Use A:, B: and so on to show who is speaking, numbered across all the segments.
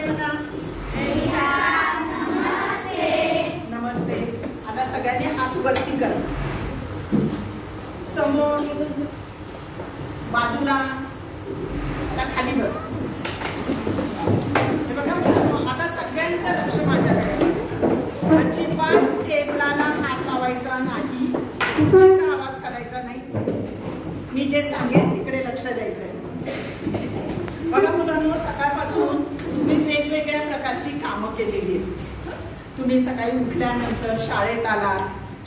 A: सगळ्यांना नमस्ते. आता सगळ्यांनी हात वरती करा. समोर बाजूला. आता खाली बसा. हे बघा आता सगळ्यांचं लक्ष माझ्याकडे. अजिबात टेबलाला हात लावायचा नाही. खुर्चीचा आवाज करायचा नाही. मी जे सांगेन तिकडे लक्ष द्यायचंय. बघा मुलांनो, सकाळपासून तुम्ही वेगवेगळ्या प्रकारची कामं केलेली आहेत. तुम्ही सकाळी उठल्यानंतर शाळेत आलात.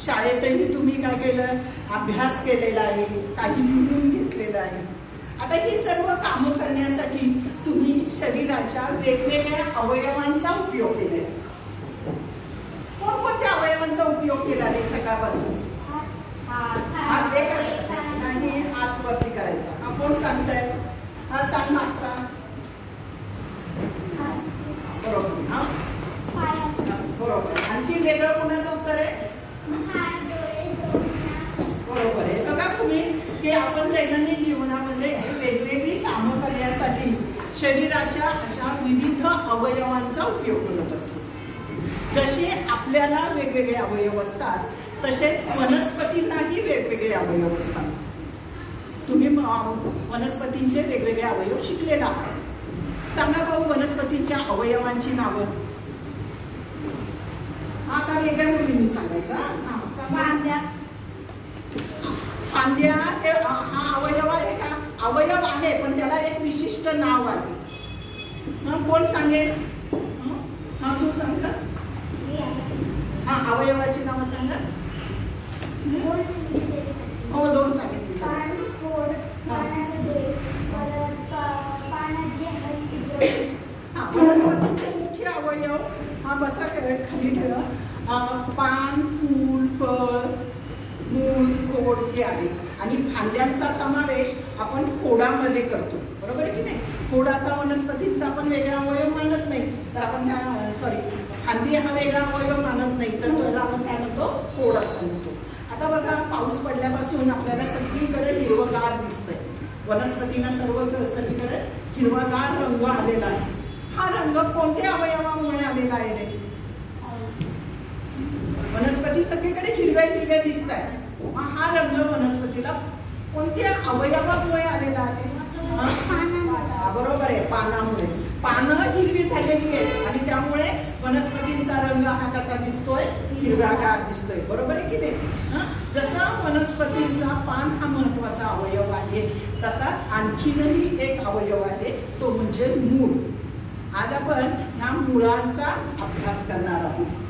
A: शाळेतही तुम्ही काय केलं? अभ्यास केलेला आहे, काही लिहून घेतलेलं आहे. आता ही सर्व कामं करण्यासाठी तुम्ही शरीराच्या वेगवेगळ्या अवयवांचा उपयोग केलेला. कोणकोणत्या अवयवांचा उपयोग केला आहे सकाळपासून? हात नाही, हात वरती करायचा. हा कोण सांगताय? हा सांग मागचा. बरोबर. हा बरोबर. आणखी वेगळं कोणाचं उत्तर आहे? बरोबर आहे. बघा तुम्ही की आपण दैनंदिन जीवनामध्ये वेगवेगळी कामं करण्यासाठी शरीराच्या अशा विविध अवयवांचा उपयोग करत असतो. जसे आपल्याला वेगवेगळे अवयव असतात तसेच वनस्पतींनाही वेगवेगळे अवयव असतात. तुम्ही वनस्पतींचे वेगवेगळे अवयव शिकलेला आहात. सांगा भाऊ वनस्पतींच्या अवयवांची नावं. आता वेगळ्या मुलींनी सांगायचा. फांद्या. फांद्या हा अवयव आहे का? अवयव आहे पण त्याला एक विशिष्ट नाव आहे. कोण सांगेल? हा तू सांग. हा अवयवाची नावं सांगा. हो दोन सांगितली. वनस्पतींचे मुख्य अवयव हा बसा खाली ठेवा. पान, फूल, फळ, मूळ, खोड हे आहे. आणि फांद्यांचा समावेश आपण खोडामध्ये करतो. बरोबर आहे की नाही? खोड असा वनस्पतींचा आपण वेगळा अवयव मानत नाही. तर आपण काय फांदी हा वेगळा अवयव मानत नाही. तर त्याला आपण काय म्हणतो? खोड असं म्हणतो. आता बघा पाऊस पडल्यापासून आपल्याला सगळीकडे हिरवगार दिसतंय. वनस्पतींना सगळीकडे हिरवागार रंग आलेला आहे. हा रंग कोणत्या अवयवामुळे आलेला आहे रे? वनस्पती सगळीकडे हिरव्या हिरव्या दिसत आहे. हा रंग वनस्पतीला कोणत्या अवयवामुळे आलेला आहे? बरोबर आहे, पानामुळे. पानं हिरवी झालेली आहेत आणि त्यामुळे वनस्पतींचा रंग हा कसा दिसतोय? हिरवागार दिसतोय. बरोबर आहे की नाही? जसा वनस्पतींचा पान हा महत्वाचा अवयव आहे तसाच आणखीनही एक अवयव आहे, तो म्हणजे मूळ. आज आपण ह्या मुळांचा अभ्यास करणार आहोत.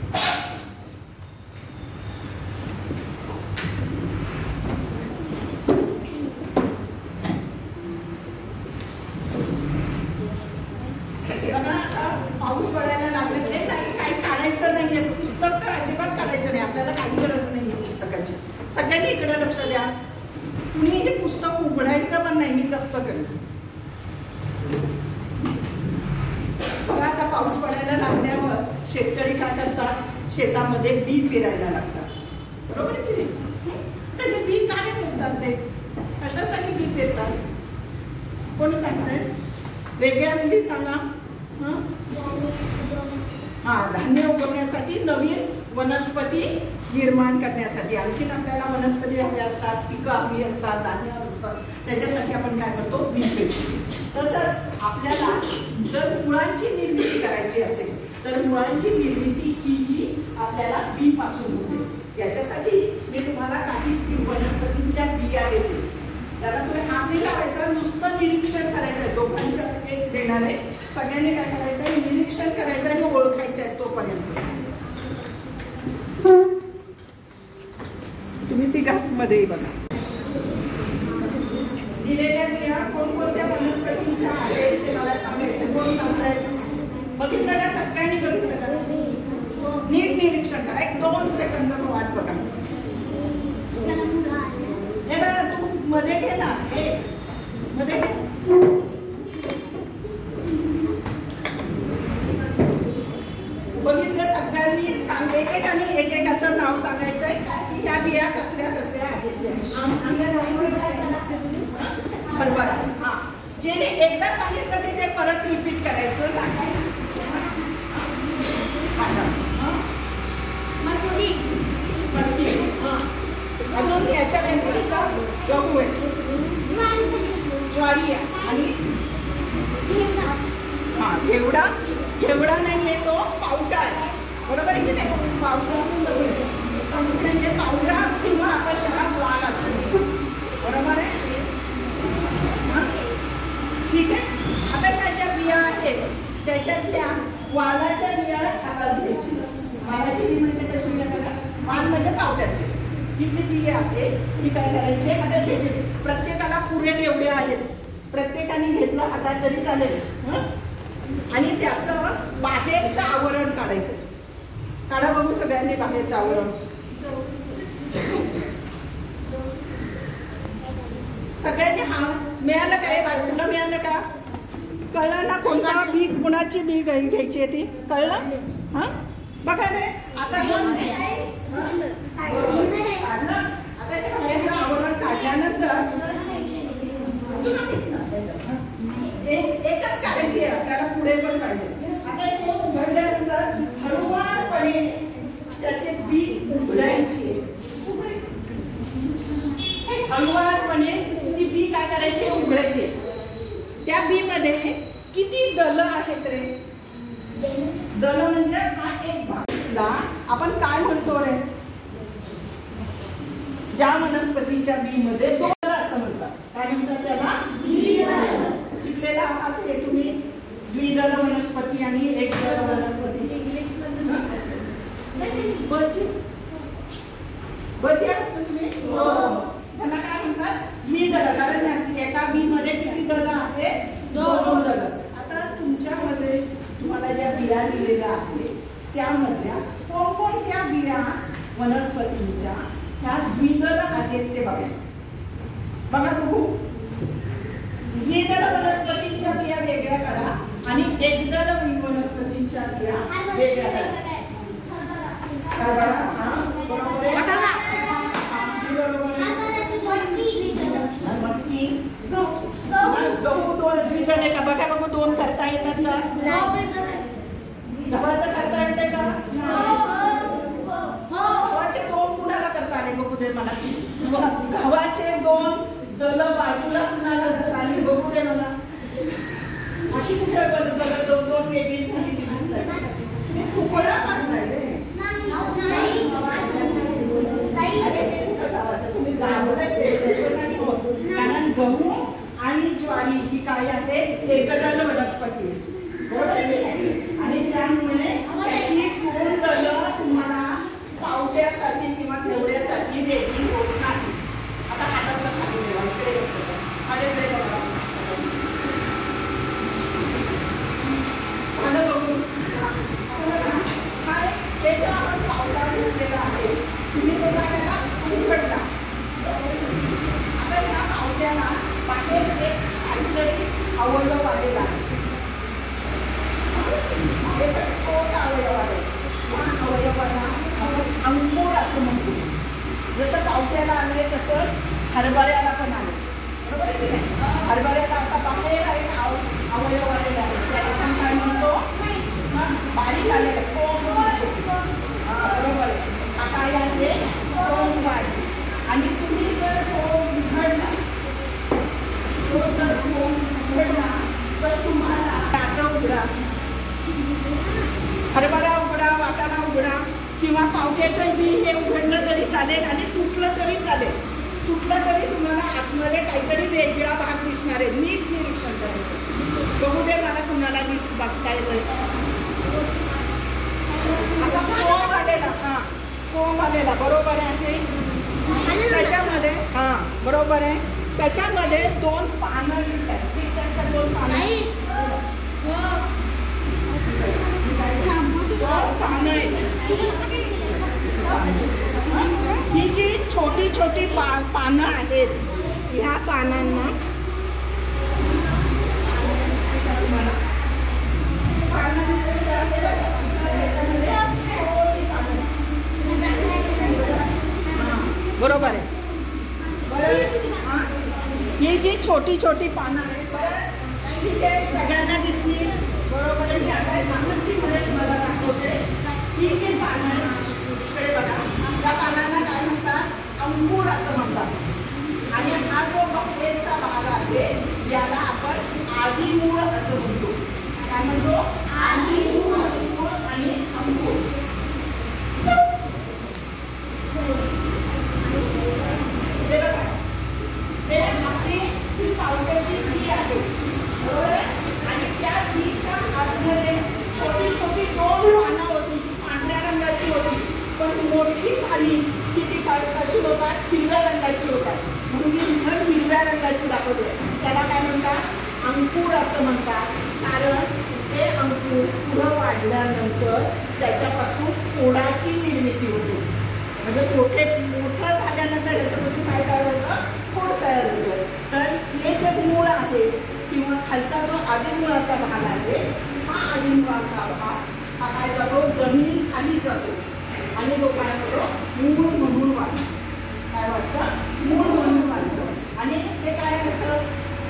A: पाऊस पडायला लागले काही काढायचं नाहीये. पुस्तक तर अजिबात काढायचं नाही. आपल्याला काही गरज नाहीये पुस्तकाची. सगळ्यांनी इकडे लक्ष द्या. कुणी हे पुस्तक उघडायचं पण नाही. मी जप्त करेन. आता पाऊस पडायला लागल्यावर शेतकरी काय करतात? शेतामध्ये बी पेरायला लागतात. बरोबर आहे की नाही? तर ते बी काय पेरतात? ते कशासाठी बी पेरतात? कोण सांगताय? वेगळ्या मुली सांगा. धान्य उगवण्यासाठी, नवीन वनस्पती निर्माण करण्यासाठी. आणखीन आपल्याला वनस्पती हव्या असतात, पिकं हवी असतात, धान्य असतात. त्याच्यासाठी आपण काय करतो? बी पेरतो. तसंच आपल्याला जर मुळांची निर्मिती करायची असेल तर मुळांची निर्मिती ही आपल्याला बी पासून होते. याच्यासाठी मी तुम्हाला काही वनस्पतींच्या बिया देते. त्याला तुम्ही हात नाही लावायचा, नुसतं निरीक्षण करायचंय. दोघांच्या एक देणार आहे. सगळ्यांनी काय करायचंय? निरीक्षण करायचं आणि ओळखायचं आहे तोपर्यंत. तुम्ही तिघांमध्ये बघा. दिलेल्या बिया कोणकोणत्या वनस्पतींच्या आहेत ते मला सांगायचं. कोण सांगताय? बघितलं का? सगळ्यांनी बघितलं का? नीट निरीक्षण करा. 1-2 सेकंद वाट बघा. हे बघा तू मध्ये घे ना. हे मध्ये घे. बघितलं सगळ्यांनी सांग. एकेकाने एकेकाचं नाव सांगायचंय की ह्या बिया कसल्या कसल्या आहेत. बरोबर. हा, जेणे एकदा सांगितलं की ते परत रिपीट करायचं. घेवडा घेवडा नाहीये, तो पावटा आहे. बरोबर आहे की नाही? पावटा म्हणजे पावटा किंवा आपण त्याला वाल असतो. बरोबर आहे? ठीक आहे. आता त्याच्या बिया आहेत, त्याच्यातल्या वालाच्या बिया हातात घ्यायची. वालाची बी म्हणजे कशी बघा, वाल म्हणजे पावट्याची. ही जी बिया आहे ही काय करायची हातात घ्यायची. प्रत्येकाला पुरेल एवढे आहेत, प्रत्येकाने घेतलं हातात तरी चालेल. आणि त्याचं बाहेरचं आवरण काढायचं. काढा बघू सगळ्यांनी बाहेरचं आवरण. सगळ्यांनी हा मिळालं काय? तुला मिळालं का? कळलं ना? कोणता बी कुणाची बी घ्यायची आहे ती कळलं? हा बघा रे. आता बाहेरचं आवरण काढल्यानंतर एकच काढायची आहे, आपल्याला पुढे पण पाहिजे. आता हे उघडल्यानंतर हळूवारपणे त्याचे बी उघडायची. हळूवारपणे ती बी काय करायची? उघडायची. त्या बी मध्ये किती दल आहेत रे? दल म्हणजे हा एक भागला आपण काय म्हणतो रे? ज्या वनस्पतीच्या बी मध्ये दोन दल असं म्हणतात. काय म्हणतात त्याला? शिकलेला आहात हे तुम्ही. द्विदल वनस्पती आणि एकदल वनस्पती. इंग्लिश मध्ये तुम्ही त्यांना काय म्हणतात? द्विदल. कारण एका बी मध्ये किती दल आहेत? दोन दल. आता तुमच्यामध्ये तुम्हाला ज्या बिया दिलेल्या आहेत त्यामधल्या कोणकोणत्या बिया वनस्पतींच्या ह्या द्विदल आहेत ते बघायचं. बघा बघू. द्विदल वनस्पतींच्या बिया वेगळ्या काढा आणि एकदल वनस्पतींच्या बिया वेगळ्या काढा. गहू दोन द्विदल आहे का? बघा बघू. दोन करता येतात का? गव्हाचं करता येते का? गव्हाचे दोन कुणाला करता आले बघू दे मला. गव्हाचे दोन दल बाजूला कुणाला करता आली बघू दे मला. अशी कुठे बघत दोन दोन वेगळी झाली दिसतात. तुकडा करताय रे. तुम्ही कारण गहू आणि ज्वारी ही काय आहे? एकदल वनस्पती. आणि त्यामुळे त्याची दोन दल तुम्हाला पावट्यासाठी किंवा घेवड्यासाठी वेगळी होत नाही. आता हातातलं खाली ठेवा. इकडे माझ्याकडे बघा. झालं बघू. त्याचा आपण पावटा घेतलेला आहे. तुम्ही तो काय उघडला. आता ह्या पावट्याला बाहेर एक काहीतरी अवयव आलेला आहे. छोटा अवयव आहे. त्या अवयवाला आपण अंकुर असं म्हणतो. जसं पावट्याला आले तसं हरभऱ्याला पण आले. बरोबर आहे की नाही? हरभऱ्याला असा बाहेर आहे अवयव आलेला आहे. त्याला आपण काय म्हणतो? बारीक आलेला कोंब म्हणतो. बरोबर आहे. हा काय आहे? कोंब आहे. आणि तुम्ही जर कोंब उघडला तर तुम्हाला असं उघडा. हरभरा उघडा, वाटाणा उघडा किंवा पावट्याचं बी हे उघडलं तरी चालेल आणि तुटलं तरी चालेल. तुटलं तरी तुम्हाला आतमध्ये काहीतरी वेगळा भाग दिसणार आहे. नीट निरीक्षण करायचं. बघू दे मला कुणाला बघता येतं. असा कोंब आलेला. हा कोंब आलेला. बरोबर आहे. त्याच्यामध्ये बरोबर आहे. त्याच्यामध्ये दोन पानं दिसतात. दिसतात का दोन पानं? दोन पानं आहेत. ही जी छोटी छोटी पानं आहेत ह्या पानांना बरोबर आहे. ही जी छोटी छोटी पानं आहेत ठीक आहे सगळ्यांना दिसली. बरोबर आहे. मला दाखवते. ही जी पानं इकडे बघा. त्या पानांना काय म्हणतात? अंकुर असं म्हणतात. आणि हा जो बाहेरचा भाग आहे याला आपण आदिमूळ असं म्हणतो. काय म्हणतो? आदिमूळ आणि अंकुर. हे आपली ही पावट्याची बी आहे बरोबर. आणि त्या बीच्या आतमध्ये छोटी छोटी 2 पानं होती, ती पांढऱ्या रंगाची होती, पण मोठी झाली की ती कशी होतात, हिरव्या रंगाची होतात. म्हणून मी इथं हिरव्या रंगाची दाखवते. त्याला काय म्हणतात, अंकुर असं म्हणतात. कारण ते अंकुर पुढं वाढल्यानंतर त्याच्यापासून खोडाची निर्मिती होते. म्हणजे मोठं झाल्यानंतर त्याच्यापासून काय तयार होतं, खोड तयार होतं. तर हे जे मूळ आहे किंवा खालचा जो आदिमुळाचा भाग आहे, हा आदिमुळाचा भाग हा काय जातो, जमीन खाली जातो आणि तो काय होतो, मूळ म्हणून वाढतो. काय वाटतं, मूळ म्हणून वाढतो. आणि ते काय असतं,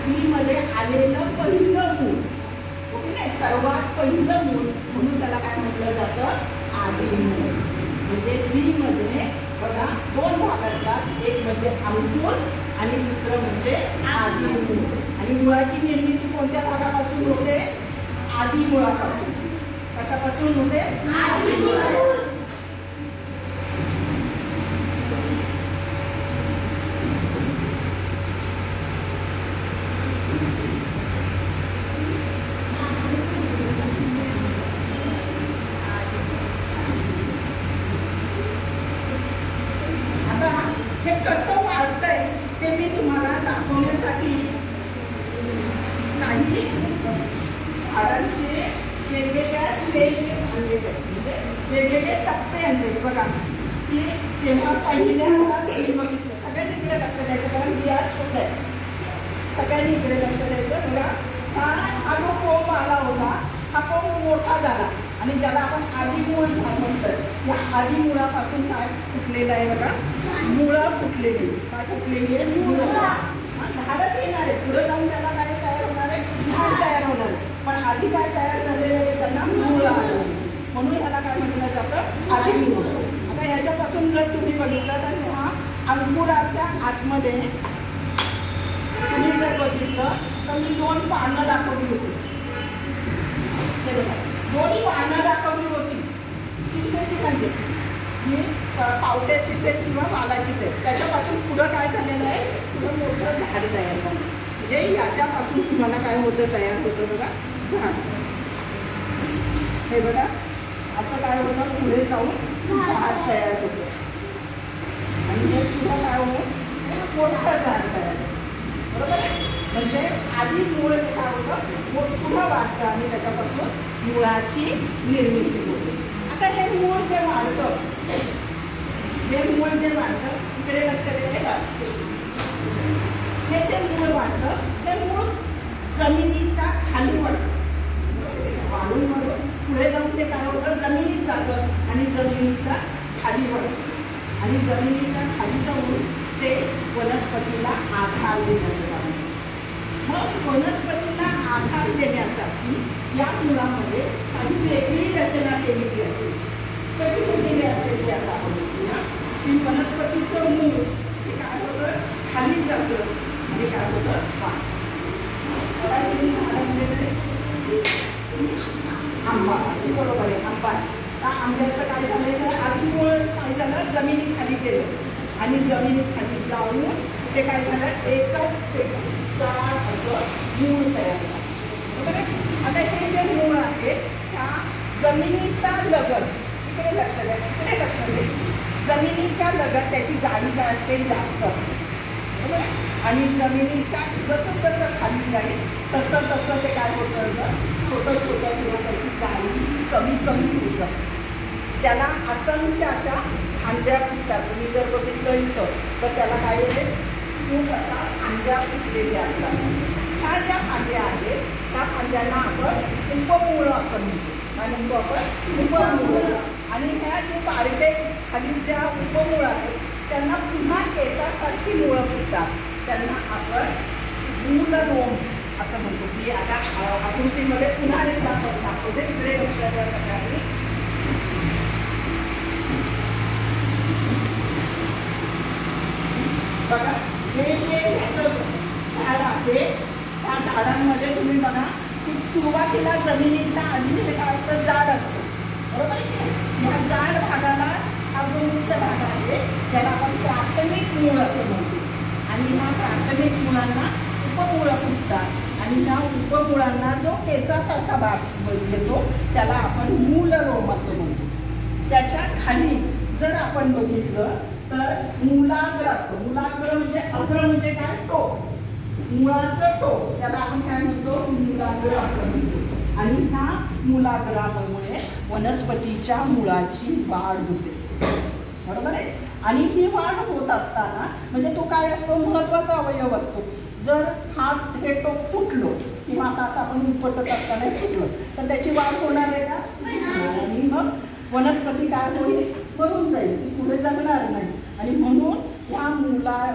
A: बीमध्ये आलेलं पहिलं मूळ, ओके नाही, सर्वात पहिलं मूळ, म्हणून त्याला काय म्हटलं जातं, आदिमूळ. म्हणजे बीमध्ये बघा 2 भाग असतात, एक म्हणजे अंकुर आणि दुसरं म्हणजे आदिमूळ. आणि मुळाची निर्मिती कोणत्या भागापासून होते, आदिमुळापासून. कशापासून होते, आदिमुळ. हे कसं वाढतंय ते मी तुम्हाला दाखवण्यासाठी काही झाडांचे वेगवेगळ्या स्टेजेस आणलेले आहेत, म्हणजे वेगवेगळे टप्पे आणले. बघा की जेव्हा पहिल्यांदा तुम्ही बघितलं, सगळ्यांनी इकडे लक्ष द्यायचं, कारण बिया छोट्या आहेत, सगळ्यांनी इकडे लक्ष द्यायचं. बघा हा जो कोंब आला होता, हा कोंब मोठा झाला आणि ज्याला आपण आदिमूळ म्हणतोय. या आदिमुळापासून काय फुटलेलं आहे, बघा मुळं फुटलेली. काय फुटलेली आहे, मुळं. झाडच येणार आहे, पुढे जाऊन त्याला काय तयार होणार आहे, झाड तयार होणार आहे. पण आधी काय तयार झालेलं आहे, त्यांना मुळं आलं, म्हणून ह्याला काय म्हटलं जातं, आदिमूळ. आता ह्याच्यापासून जर तुम्ही बघितलं तर हा अंकुराच्या आतमध्ये तुम्ही जर बघितलं तर मी 2 पानं दाखवली होती. हे बघा 2 पानं दाखवली होती, चिंचेची म्हणजे ही पावट्याचीच आहे किंवा वालाचीच आहे. त्याच्यापासून पुढं काय झालेलं आहे, पुढं मोठं झाड तयार झालं. म्हणजे याच्यापासून तुम्हाला काय होतं, तयार होतं बघा झाड. हे बघा असं काय होतं, पुढे जाऊन झाड तयार होतं आणि हे पुढं काय होतं, मोठं झाड तयार होतं बरोबर आहे. म्हणजे आधी मूळ काय होतं, पुढं वाढतं आणि त्याच्यापासून मुळाची निर्मिती होते. आता हे मूळ जे वाढतं, इकडे लक्ष द्यायला, हे जे मूळ वाढतं ते मूळ जमिनीच्या खाली वाढतं. वाढून पुढे जाऊन ते काय होतं, जमिनीत जातं आणि जमिनीच्या खाली वाढतं. आणि जमिनीच्या खाली जाऊन ते वनस्पतीला आधार देण्याचं काम. मग वनस्पतीला आधार देण्यासाठी या मुळामध्ये काही वेगळी रचना केलेली असते. कशी केलेली असते ती आता आपण बघूया. की वनस्पतीचं मूळ हे काय होतं, खाली जातं आणि काय होतं, आंबा. बरोबर आहे, आंबा. त्या आंब्याचं काय झालं, आदिमूळ काय झालं, जमिनी खाली गेलं आणि जमिनी खाली जाऊन ते काय झालं, एकच जाड असं मूळ तयार झालं बरोबर आहे. आता हे जे मूळ आहे त्या जमिनीच्या लगत, इकडे लक्ष द्या, इकडे लक्ष द्या, जमिनीच्या लगत त्याची जाडी काय असते, जास्त असते बरोबर आहे. आणि जमिनीच्या जसं जसं खाली जाईल तसं तसं ते काय होतं, छोटं छोटं किंवा त्याची जाडी कमी कमी होत जाते. त्याला असंख्य अशा फांद्या फुटतात. तुम्ही जर बघितलं इथं तर त्याला काय होते, खूप अशा फांद्या फुटलेल्या असतात. ह्या ज्या फांद्या आहेत त्या फांद्यांना आपण उपमूळ असं म्हणतो. काय म्हणतो आपण, उपमूळ. आणि ह्या जे बारके खाली ज्या उपमूळ आहेत त्यांना पुन्हा केसासारखी मुळं फुटतात, त्यांना आपण मूलरोम असं म्हणतो. की आता आकृतीमध्ये पुन्हा एकदा दाखवते, इकडे लक्ष द्या सगळ्यांनी. बघा हे जे ह्याचं झाड आहे त्या झाडांमध्ये तुम्ही बघा की सुरुवातीला जमिनीच्या आधी हे काय असतं, जाड असतं, बरोबर आहे की या जाड भागाला हा जो मुख्य भाग आहे त्याला आपण प्राथमिक मूळ असं म्हणतो. आणि ह्या प्राथमिक मुळांना उपमुळं फुटतात आणि ह्या उपमुळांना जो केसासारखा भाग येतो त्याला आपण मूलरोम असं म्हणतो. त्याच्या खाली जर आपण बघितलं तर मूलाग्र असतो. मूलाग्र म्हणजे अग्र म्हणजे काय, टोक, मुळाचं टोक, त्याला आपण काय म्हणतो, मूलाग्र असं म्हणतो. आणि ह्या मूलाग्रामुळे वनस्पतीच्या मुळाची वाढ होते, बरोबर आहे. आणि ही वाढ होत असताना म्हणजे तो काय असतो, महत्वाचा अवयव असतो. जर हे टोक तुटलो किंवा आता असं आपण उपटत असताना तुटलं तर त्याची वाढ होणार आहे का, नाही. आणि मग वनस्पती काय होईल, मरून जाईल, ती पुढे जगणार नाही. आणि म्हणून ह्या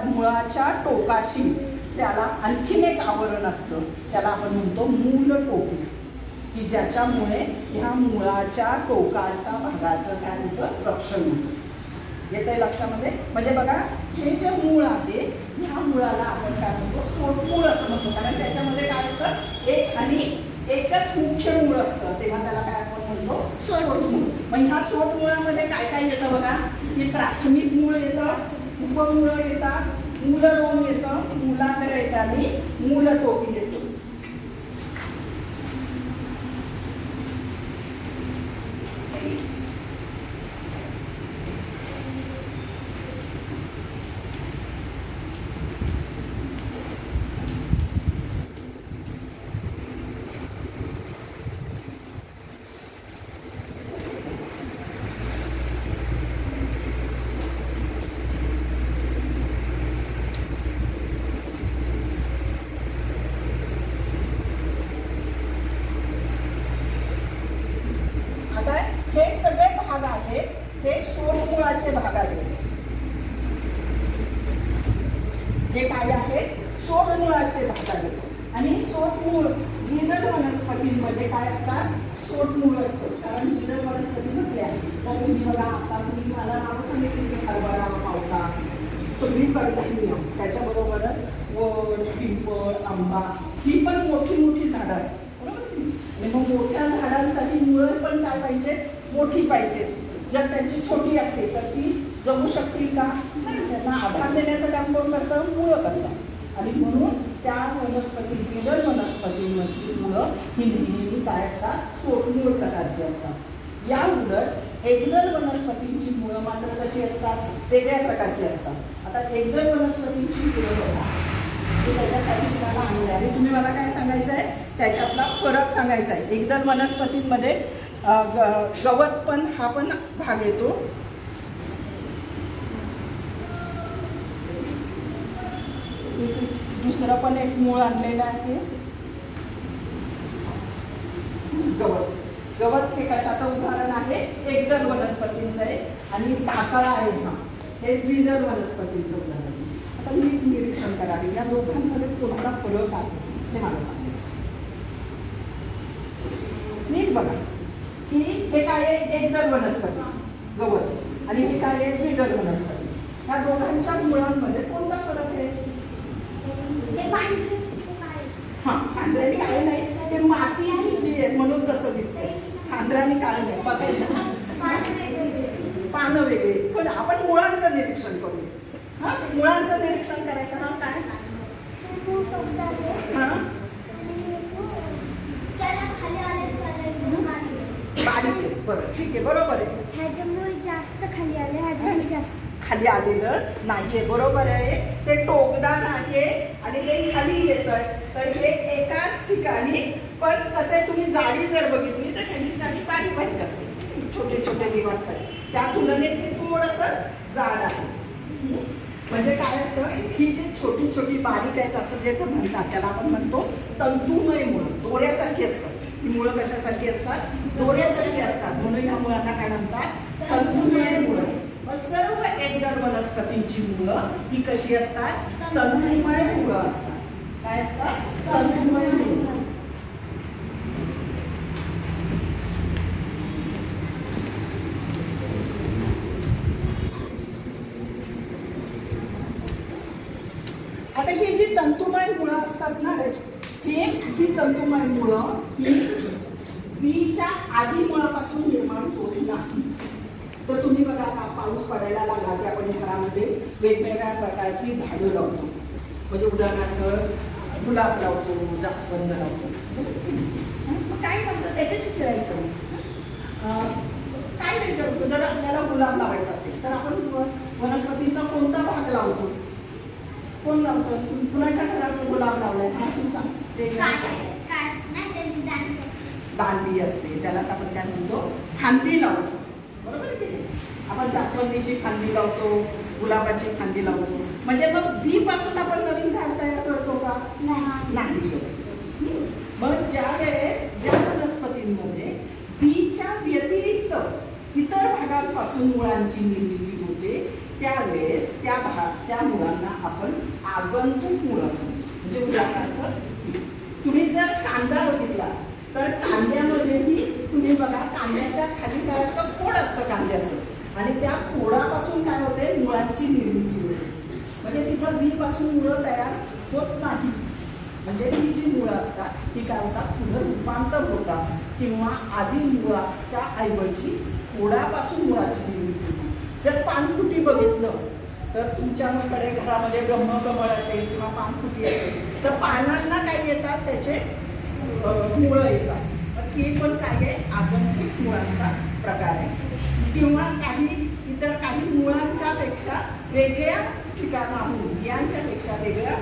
A: मुळाच्या टोकाशी त्याला आणखीन एक आवरण असतं, त्याला आपण म्हणतो मूल टोपी, की ज्याच्यामुळे ह्या मुळाच्या टोकाच्या भागाचं काय होतं, रक्षण होतं. येतंय लक्षामध्ये. म्हणजे बघा हे जे मूळ आहे ह्या मुळाला आपण काय म्हणतो, सोटमूळ असं म्हणतो. कारण त्याच्यामध्ये काय असतं, एक आणि एकच मुख्य मूळ असतं, तेव्हा त्याला काय आपण म्हणतो, सोटमूळ. मग ह्या सोटमुळामध्ये काय काय येतं बघा, हे प्राथमिक मूळ येतं, उपमुळं येतात, मूलरोम येतं, मूलाग्र येतं आणि मूलटोपी येतो. हे सगळे भाग आहेत ते सोटमुळाचे भाग आहेत. हे काय आहेत, सोटमुळाचे भाग आहेत. आणि सोटमूळ गिलक वनस्पतींमध्ये काय असतात, सोटमूळ असतं. कारण गिलक वनस्पती म्हटल्या तर तुम्ही बघा, आता तुम्ही मला नाव सांगितलं की हरभरा, पावटा, सगळी कडधान्य, त्याच्याबरोबरच वड, पिंपळ, आंबा, ही पण मोठी मोठी झाडं आहेत, बरोबर. आणि मग मोठ्या झाडांसाठी मुळं पण काय पाहिजे, मोठी पाहिजे. जर त्यांची छोटी असते तर ती जगू शकतील का, नाही. त्यांना आधार देण्याचं काम कोण करतं, मुळं करतात. आणि म्हणून त्या वनस्पती, गिलक वनस्पतींमधली मुळं ही नेहमी काय असतात, सोटमूळ प्रकारची असतात. या उलट एकदल वनस्पतींची मुळं मात्र कशी असतात, वेगळ्या प्रकारची असतात. आता एकदल वनस्पतींची मुळं बघा, त्याच्यासाठी तुम्हाला आणलं आहे. तुम्ही मला काय सांगायचं आहे, त्याच्यातला फरक सांगायचा आहे. एकदल वनस्पतींमध्ये गवत पण हा पण भाग येतो. दुसरं पण एक मूळ आणलेलं आहे, गवत. गवत हे कशाचं उदाहरण आहे, एकदल वनस्पतींचं आहे. आणि टाकळा आहे हा, हे द्विदल वनस्पतींचं उदाहरण आहे. आता नीट निरीक्षण करावे, या दोघांमध्ये कोणता फरक आहे हे मला सांगायचं. नीट बघा की हे काय आहे, एकदल वनस्पती गवत, आणि हे काय आहे, द्विदल वनस्पती. या दोघांच्या मुळांमध्ये कोणता फरक आहे, हा, पांढऱ्याने काय नाही, ते माती आहे म्हणून तसं दिसतंय. पांढऱ्याने काय नाही, बघायचं पानं वेगळी. पण आपण मुळांचं निरीक्षण करूया. हा, मुळांचं निरीक्षण करायचं नाव काय, हा, बारीक आहे, बरं ठीक आहे, बरोबर आहे.
B: ह्याच्यामुळे जास्त खाली आले, ह्याच्यामुळे जास्त
A: खाली आलेलं नाहीये, बरोबर आहे. ते टोकदार आहे आणि ते खाली येतंय. तर हे एकाच ठिकाणी, पण कसं तुम्ही जाडी जर बघितली तर त्यांची जाडी बारीक बारीक असते, छोटे छोटे दिवार. त्या तुलनेत हे थोडंसं जाड आहे. म्हणजे काय असतं, ही जी छोटी छोटी बारीक आहेत असं जे म्हणतात त्याला आपण म्हणतो तंतुमय मुळं, दोऱ्यासारखी असतात. ही मुळं कशासारखी असतात, दोऱ्यासारखी असतात. म्हणून या मुळांना काय म्हणतात, तंतुमय मुळं. मग सर्व एकदल वनस्पतींची मुळं ही कशी असतात, तंतुमय मुळं असतात. काय असतात, तंतुमय मुळं. आता ही जी तंतुमय मुळं असतात ना, ही तंतुमय मुळं ही बीच्या आधी मुळापासून निर्माण होत नाही. तर तुम्ही बघा आता पाऊस पडायला लागला की आपण घरामध्ये वेगवेगळ्या प्रकारची झाडं लावतो. म्हणजे उदाहरणार्थ गुलाब लावतो, जास्वंद लावतो. मग काय म्हणतं त्याच्याशी खेळायचं. काय वेगळं जर आपल्याला गुलाब लावायचा असेल तर आपण वनस्पतीचा कोणता भाग लावतो? कोण लावतं? कुणाच्या घरात गुलाब लावलाय हा तू सांग. दांडी असते त्यालाच आपण काय म्हणतो फांदी लावतो. बरोबर की आपण जास्वंदीची फांदी लावतो, गुलाबाची फांदी लावतो. म्हणजे मग बी पासून आपण नवीन झाड तयार करतो का? नाही. मग ज्या वेळेस ज्या वनस्पतींमध्ये बीच्या व्यतिरिक्त इतर भागांपासून मुळांची निर्मिती होते त्यावेळेस त्या मुळांना आपण आगंतुक मुळ असं म्हणतो. म्हणजे उदाहरणार्थ तुम्ही जर कांदा बघितला तर कांद्यामध्येही तुम्ही बघा कांद्याच्या खाली काय असतं? खोड असतं कांद्याचं आणि त्या खोडापासून काय होते? मुळांची निर्मिती होते. म्हणजे तिथं बी पासून मुळं तयार होत नाही. म्हणजे ही जी मुळं असतात ती काय होतात? पुढे रूपांतर होतात किंवा आधी मुळाच्या ऐवजी खोडापासून मुळाची निर्मिती होती. जर पानफुटी बघितलं तर तुमच्याकडे घरामध्ये ब्रह्मकमळ असेल किंवा पानफुटी असेल तर पानांना काय येतात? त्याचे मुळं येतात. हे पण काय आहे? आगंतुक मुळांचा प्रकार आहे. किंवा इतर काही मुळांच्या पेक्षा वेगळ्या ठिकाणाहून यांच्यापेक्षा वेगळ्या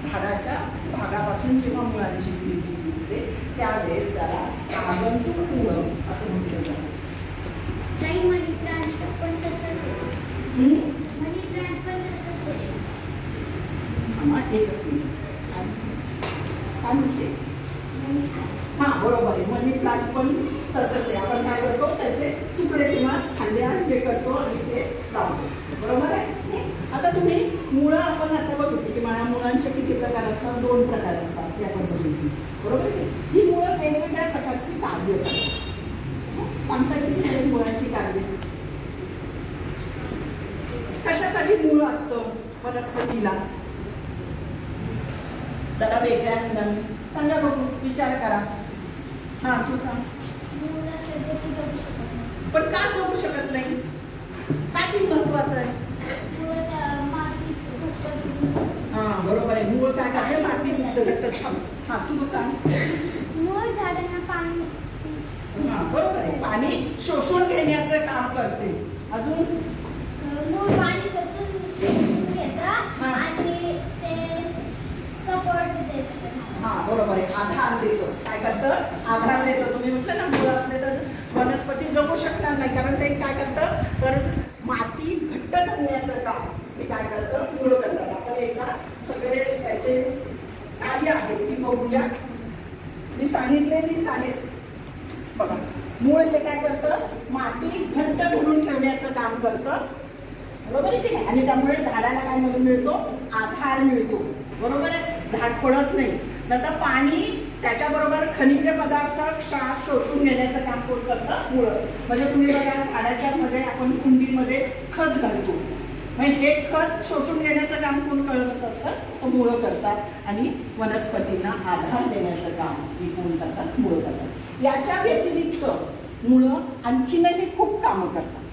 A: झाडाच्या भागापासून जेव्हा मुळांची निर्मिती होते त्यावेळेस त्याला आगंतुक मुळं असं म्हटलं जातं.
B: मनी प्लांट पण तसंच आहे. मनी प्लांट पण तसंच आहे.
A: एकच मिनिट काय म्हणते? हां बरोबर आहे. मनी प्लांट पण तसंच आहे. आपण काय करतो? त्याचे तुकडे किंवा फांद्या हे करतो आणि ते लावतो. बरोबर आहे. आता तुम्ही मुळं आपण आता बघितली की माझ्या मुळांचे किती प्रकार असतात? 2 प्रकार असतात ते आपण बघितली. बरोबर आहे. ही मुळं वेगवेगळ्या प्रकारची कार्य करतात. सांगता येईल की मुळांची कार्य कशासाठी मुळं असतं वनस्पतीला? जरा वेगळ्या मुलांनी सांगा बघू, विचार करा. हां तू सांग. पण का जगू शकत नाही? काय ती महत्वाचं आहे? हां बरोबर आहे. मूळ काय करते? माती मुक्त घट्ट थांब. हां तू सांग.
B: मूळ झाडांना पाणी.
A: हां बरोबर आहे. पाणी शोषून घेण्याचं काम करते. अजून
B: मूळ पाणी शोषून घेतं आणि ते सपोर्ट देतं.
A: हां बरोबर आहे. आधार देतो. काय करतं? आधार देतो. तुम्ही म्हटलं ना मूळ असले तर वनस्पती जगू शकणार नाही कारण ते काय करतं? तर माती घट्ट करण्याचं काम ते काय करतं? मूळ करतात. आपण एकदा सगळे त्याचे कार्य आहेत ती बघूया. मी सांगितलेलीच आहेत. बघा मूळ हे काय करतं? माती घट्ट करून ठेवण्याचं काम करतं. बरोबर आहे की नाही? आणि त्यामुळे झाडाला काय मिळतो? आधार मिळतो. बरोबर आहे. झाड पडत नाही. नंतर पाणी त्याच्याबरोबर खनिज पदार्थ क्षार शोषून घेण्याचं काम कोण करतं? मुळं. म्हणजे तुम्ही बघा झाडाच्या मध्ये आपण कुंडीमध्ये खत घालतो. म्हणजे हे खत शोषून घेण्याचं काम कोण करत असतं? तर मुळं करतात आणि वनस्पतींना आधार देण्याचं काम ही कोण करतात? मुळं करतात. याच्या व्यतिरिक्त मुळं आणखीनही खूप कामं करतात.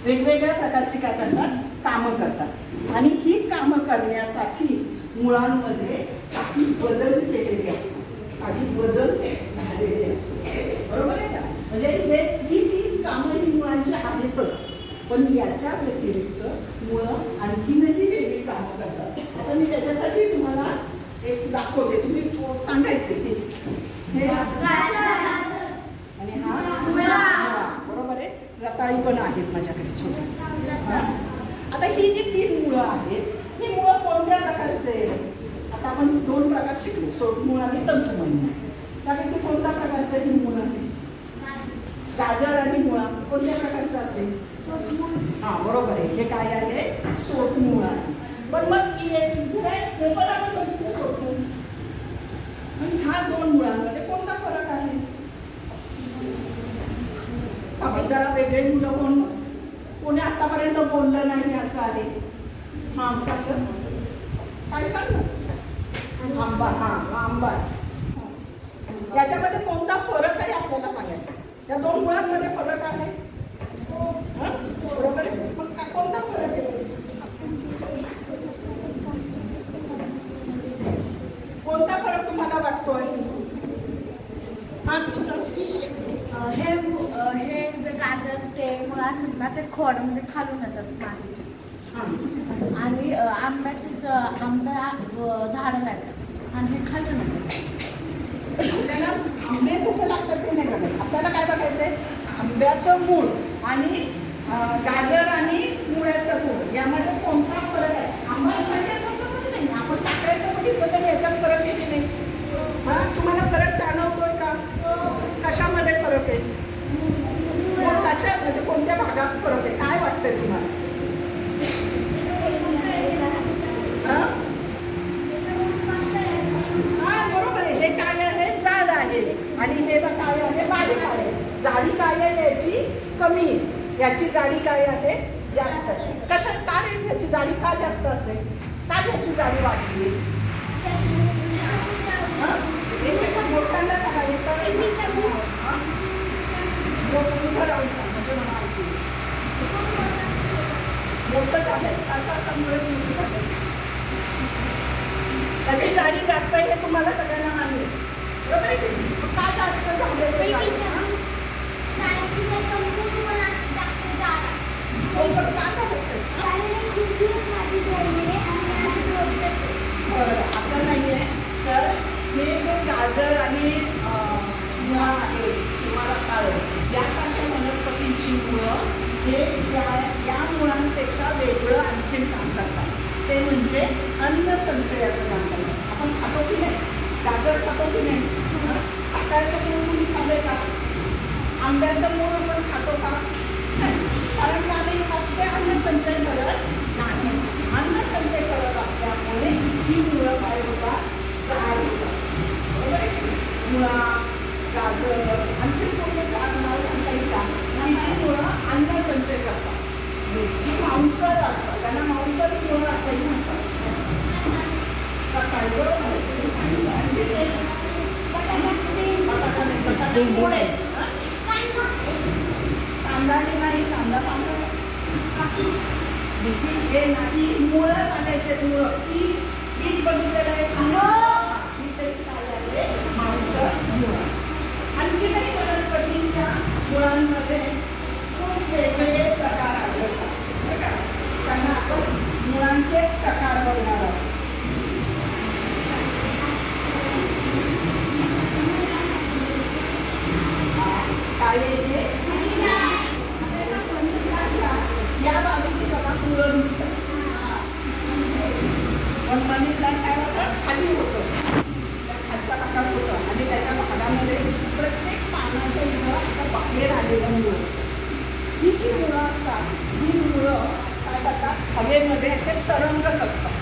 A: वेगवेगळ्या प्रकारची काय करतात? कामं करतात. आणि ही कामं करण्यासाठी मुळांमध्ये काही बदल केलेले असतात. काही बदल झालेले असतात. बरोबर आहे का? म्हणजे ही कामं ही मुळांची आहेतच. पण याच्या व्यतिरिक्त मुळं आणखीनही वेगळी कामं करतात. आता मी त्याच्यासाठी तुम्हाला एक दाखवते. तुम्ही सांगायचे की आणि हा बरोबर आहे. रताळी पण आहेत माझ्याकडे छोटे. आता ही जी 3 मुळं आहेत ही मुळं कोणत्या प्रकारचे आहेत? आता आपण 2 प्रकार शिकलो. सोटमूळ आणि तंतुमय मूळ. त्यापैकी कोणत्या प्रकारचे ही मुळं आहेत? गाजर आणि मुळा कोणत्या प्रकारचं असेल? हां बरोबर आहे. हे काय आहे? सोटमूळ आहे. पण मग हे पण आपण बघितलं सोटमूळ. ह्या 2 मुळांमध्ये कोणता फरक आहे? आपण जरा वेगळे मुलं कोणी आतापर्यंत बोललं नाही असं आहे. हां सांग काय सांग. आंबा. हा आंबा आहे. याच्यामध्ये कोणता फरक आहे आपल्याला सांगायचा. या दोन मुळांमध्ये फरक आहे. बरोबर आहे. मग कोणता फरक आहे. कोणता फरक तुम्हाला वाटतोय.
B: हे जे गाजर ते मुळं असतात ना ते खोड म्हणजे खालून येतात मातीचे. आणि आंब्याचे आंब्या झाडं लागतात आणि हे खालून येतात.
A: आपल्याला आंबे कुठे लागतात ते नाही बघायचं. आपल्याला काय बघायचंय. आंब्याचं मूळ आणि गाजर आणि मुळ्याचं मूळ यामध्ये कोणता फरक आहे. आंबाच पाहिजे असं नाही. आपण टाकायचं बघितलं तर याच्यात फरक येते नाही. हा तुम्हाला फरक जाणवतोय का. कशामध्ये फरक आहे. कशा म्हणजे कोणत्या भागात फरक आहे. काय वाटतंय तुम्हाला. हा बरोबर आहे. हे काय आहे जाड आहे आणि हे काय आहे बारीक आहे. जाडी काय आहे याची कमी आहे. याची जाडी काय आहे जास्त आहे. कशा काय याची जाडी का जास्त असेल. का याची जाडी वाढली. मोठ्यांना मोठं झालंय अशा समोर त्याची जाडी जास्त आहे हे तुम्हाला सगळ्यांना माहिती आहे. बरोबर आहे. का जास्त झालं. असं नाहीये. तर हे जे गाजर आणि मुळा आहे किंवा रताळं यासारख्या वनस्पतींची मुळं हे या मुळांपेक्षा वेगळं आणखीन काम करतात. ते म्हणजे अन्न संचयाचं काम करतात. आपण खातो की नाही. गाजर खातो की नाही. रताळ्याचं मूळ तुम्ही खाल्लंय का. आंब्याचं मूळ आपण खातो का. कारण का नाही खात. ते अन्न संचय करत नाही. अन्न संचय करत असल्यामुळे ही मुळं काय होतात जाड होतात. बरोबर आहे. मुळा गाजर आणखी कोणते झाड नाव सांगता येईल का. ही मुळं अन्न संचय करतात. जी मांसल असतात त्यांना मांसल मुळं असंही म्हणतात. कांदा नाही. कांदा पांढरा हे नाही. मुळं सांगायचे. मुळं की पीठ बघितलेलं आहे. मांसल मुळं. आणखी काही वनस्पतींच्या मुळांमध्ये खूप वेगवेगळे प्रकार आढळतात. त्यांना आपण मुळांचे प्रकार बघणार आहोत. काय येते या बाजूची बघा मुळं दिसतात. पण मनी प्लांट काय होतं खाली होतं. त्या खालचा प्रकार होतं आणि त्याच्या भागामध्ये प्रत्येक पानाच्या इथं असं बाहेर आलेलं मुळ असतं. ही जी मुळं असतात ही मुळं काय करतात हवेमध्ये असे तरंगत असतात.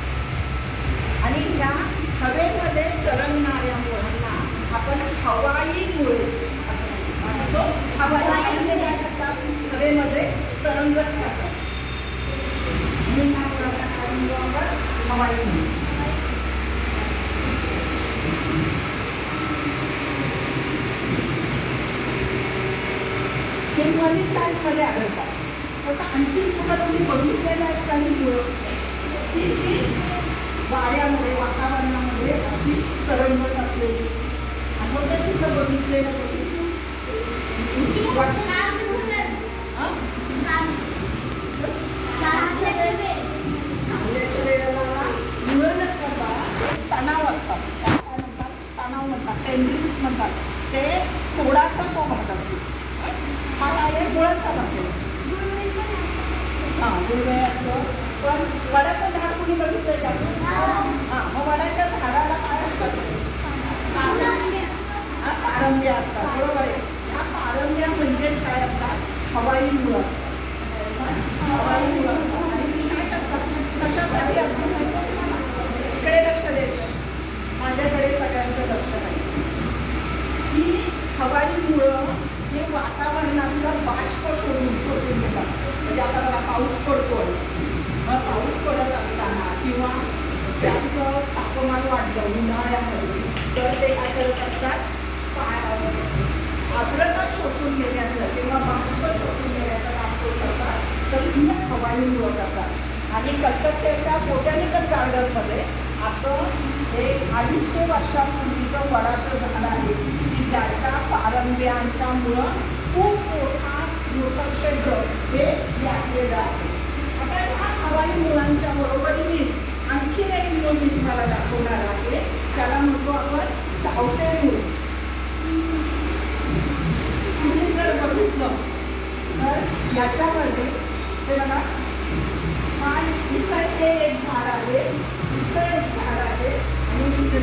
A: आणि या हवेमध्ये तरंगणाऱ्या मुळांना आपण हवाई मुळे असं म्हणतो. हवाई मुळे काय करतात हवेमध्ये तरंगत राहतात. हवाई मुळे. हे मनी प्लांटमध्ये आढळतात. तसं आणखी तुम्हाला तुम्ही बघितलेलं आहे काही मुळं की जी वाऱ्यामुळे वातावरणामध्ये अशी तरंगत असलेली. आपण तिथं बघितलेलं आंब्याच्या वेळेला मुळं नसतात बा. तणाव असतात. त्या काय म्हणतात तणाव म्हणतात. टेंड्रिल्स म्हणतात. ते तोडाचा तो भाग असतो. हा काय आहे मुळाचा भाग आहे. हां गुळवे असतो. पण वडाचं झाड कोणी बघितलंय का. हां मग वडाच्या झाडाला काय असतात पारंब्या असतात. बरोबर आहे. ह्या पारंब्या म्हणजेच काय असतात हवाई मुळं असतात. हवाई मुळं असतात. आणि ती काय करतात कशासाठी असतात इकडे लक्ष द्यायचं. माझ्याकडे सगळ्यांचं लक्ष नाही. ही हवाई मुळं हे वातावरणातलं बाष्प शोषून घेतात. म्हणजे आता बघा पाऊस पडतोय. मग पाऊस पडत असताना किंवा जास्त तापमान वाढलं उन्हाळा बोटॅनिकल गार्डनमध्ये असं एक 250 वर्षापूर्वीचं वडाचं झाड आहे की ज्याच्या पारंब्यांच्यामुळं खूप मोठं क्षेत्र हे व्यापलेलं आहे. आता ह्या हवाई मुळांच्या बरोबरीनेच आणखी एक मुळ मी तुम्हाला दाखवणार आहे. त्याला म्हणतो आपण धावते मूळ. तुम्ही जर बघितलं तर याच्यामध्ये हे बघा, हा इथं हे एक झाड आहे, इथं एक झाड आहे आणि इथे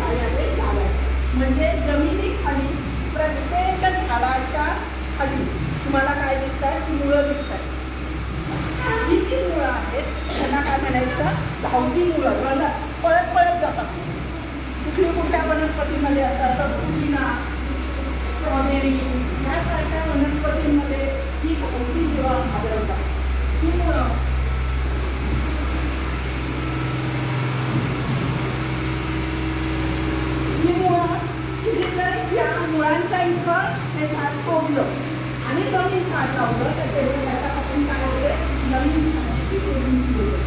A: काय आहे, झाड आहे. म्हणजे जमिनीखाली प्रत्येक झाडाच्या खाली तुम्हाला काय दिसतात, मुळं दिसतात. ही जी मुळं आहेत त्यांना काय म्हणायचं, धावती मुळं. पळत पळत जातात. कुठल्या वनस्पतीमध्ये असतात तर पुदिना, स्ट्रॉबेरी यासारख्या वनस्पतींमध्ये ही धावती मुळं आढळतात. ही मुळं तुम्ही जर या मुळांच्या इथं हे झाड तोडलं आणि नवीन झाड लावलं तर त्याच्यापासून काय होते, नवीन झाडाची निर्मिती होते.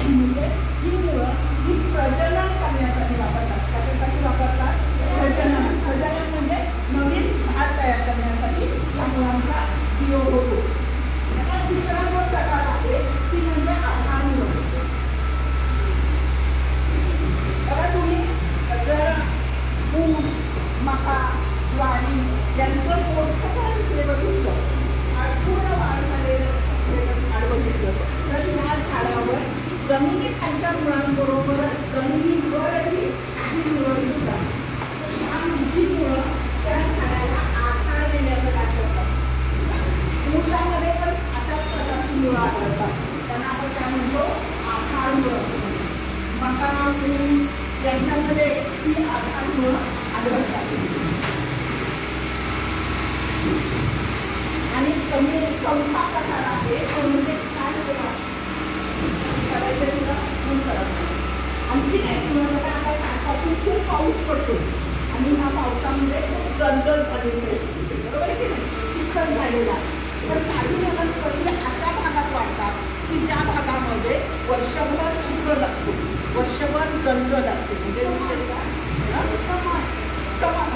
A: म्हणजे ही मुळं ही प्रजनन करण्यासाठी वापरतात. कशासाठी वापरतात, प्रजनन. प्रजनन म्हणजे नवीन झाड तयार करण्यासाठी या मुळांचा उपयोग होतो. आता तिसरा जो प्रकार आहे ती म्हणजे आधार मुळं. बघा तुम्ही जर ऊस, मका, ज्वारी यांचं मोठं झाड इथे बघितलं, पूर्ण वाढ झालेलं असलेलं झाड बघितलं तर या झाडावर जमिनीखालच्या मुळांबरोबरच जमिनीवरही काही मुळं दिसतात. ह्या मोठी मुळं त्या झाडाला आधार देण्याचं काम करतात. ऊसामध्ये पण अशाच प्रकारची मुळं आढळतात. त्यांना आपण काय म्हणतो, आधार मुळं. मका, ऊस यांच्यामध्ये ही आधार मुळं आढळतात. आणि चौथा प्रकार आहे तो म्हणजे काय करायचं तुला फोन करत. आणखी नाही तुला बघा, आता कालपासून खूप पाऊस पडतो आणि ह्या पावसामध्ये खूप गंजल झालेली आहे, बरोबर आहे की नाही, चिखल झालेला. तर काही वनस्पती अशा भागात वाढतात की ज्या भागामध्ये वर्षभर चिखल असतो, वर्षभर गंजल असते. म्हणजे विशेषतः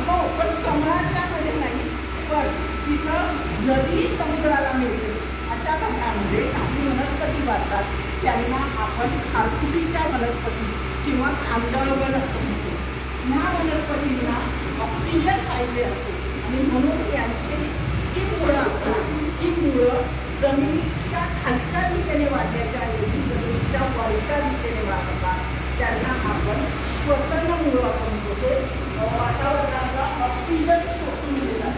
A: हो, पण कमळाच्या मध्ये नाही, पण तिथं नदी समुद्राला मिळते अशा भागामध्ये काही वनस्पती वाढतात. त्यांना आपण खारफुटीच्या वनस्पती किंवा कांदळवन असं म्हणतो. ह्या वनस्पतींना ऑक्सिजन पाहिजे असतो आणि म्हणून यांची जी मुळं असतात ही मुळं जमिनीच्या खालच्या दिशेने वाढण्याच्या ऐवजी जमिनीच्या वरच्या दिशेने वाढतात. त्यांना आपण श्वसन मुळं असं म्हणतो. ते वातावरणाला ऑक्सिजन शोषून घेतात.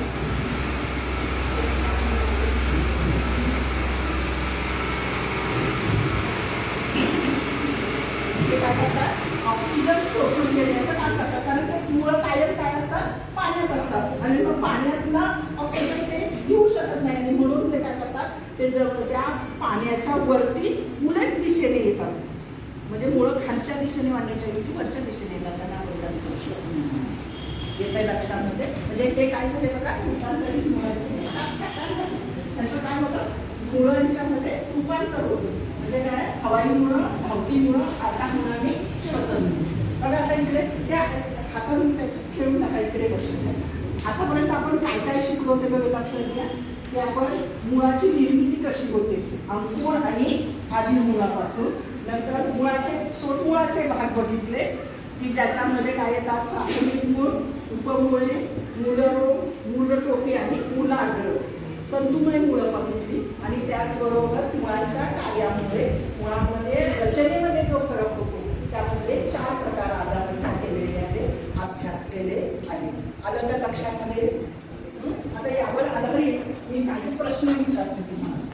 A: ते काय करतात, ऑक्सिजन शोषून घेण्याचं काम करतात. कारण ते मुळं कायम काय असतात, पाण्यात असतात आणि मग पाण्यातनं ऑक्सिजन ते घेऊ शकत नाही आणि म्हणून ते काय करतात, ते जर त्या पाण्याच्या वरती उलट दिशेने येतात. म्हणजे मुळं खालच्या दिशेने वाढण्याच्या ऐवजी वरच्या दिशेने येतात. त्यांना आपण श्वसन येत आहे लक्षामध्ये. म्हणजे हे काय झाले बघा, मुळाचे त्याचं काय होतं, मुळांच्यामध्ये रूपांतर होतं. म्हणजे काय, हवाई मुळं, धावती मुळं, आधार मुळं आणि श्वसन मुळं. बघा आता इकडे त्या हातातून त्याची खेळून टाका, इकडे लक्ष द्या. आतापर्यंत आपण काय काय शिकलो ते बघा, लक्षात घ्या की आपण मुळाची निर्मिती कशी होते, अंकुर आणि आदिम मुळापासून. नंतर मुळाचे भाग बघितले की ज्याच्यामध्ये काय येतात, प्राथमिक मूळ, उपमुळे, मूलरोग, मूलटोपी आणि मूलाग्र. तंतुमय मुळं बघितली आणि त्याचबरोबर मुळाच्या कार्यामुळे मुळामध्ये रचनेमध्ये जो फरक होतो त्यामध्ये 4 प्रकार आज आपण केलेले आहेत, अभ्यास केले आहे. आलं का लक्षामध्ये? आता यावर आधारित मी काही प्रश्न विचारतो तुम्हाला.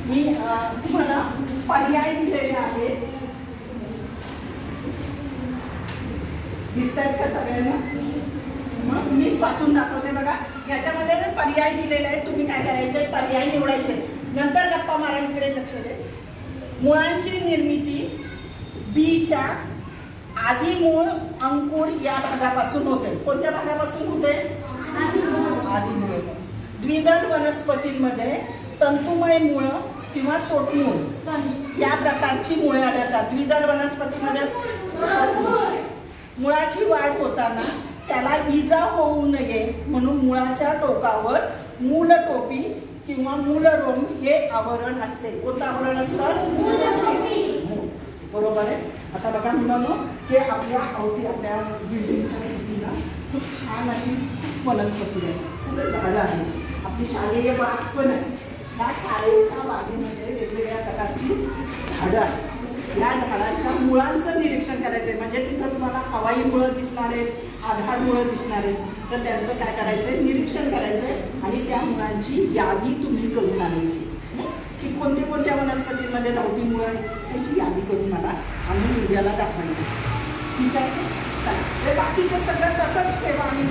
A: मी तुम्हाला पर्याय दिलेले आहेत, दिसतात का सगळ्यांना? मग मीच वाचून दाखवते बघा. याच्यामध्ये पर्याय दिलेले आहेत, तुम्ही काय करायचे, पर्याय निवडायचे. नंतर गप्पा मारा, इकडे लक्ष दे. मुळांची निर्मिती बीच्या आदी मूळ अंकुर या भागापासून होते. कोणत्या भागापासून होते? आदी मूळापासून. द्विदल वनस्पतींमध्ये तंतुमय मूळ किंवा सोटमूळ या प्रकारची मुळे आढळतात. द्विदल वनस्पतीमध्ये मुळाची वाढ होताना त्याला इजा होऊ नये म्हणून मुळाच्या टोकावर मूलटोपी किंवा मूलरोम हे आवरण असते. कोणतं आवरण असतं? बरोबर आहे. आता बघा मुलांनो, की आपल्या अवती आपल्या बिल्डिंगच्या भोवतीला खूप छान अशी वनस्पती आहे, खूप झाडं आहेत. आपली शालेय बाग पण आहे. या शाळेच्या बागेमध्ये वेगवेगळ्या प्रकारची झाडं आहेत. या झाडांच्या मुळांचं निरीक्षण करायचं, म्हणजे तिथं तुम्हाला हवाई मुळं दिसणार आहेत, आधार मुळं दिसणार आहेत. तर त्यांचं काय करायचंय? निरीक्षण करायचंय आणि त्या मुळांची यादी तुम्ही करून आणायची की कोणत्या कोणत्या वनस्पतींमध्ये धावती मुळं आहेत त्याची यादी करून मला आम्ही मीडियाला दाखवायची. ठीक आहे. चला, बाकीचं सगळं तसंच ठेवा आणि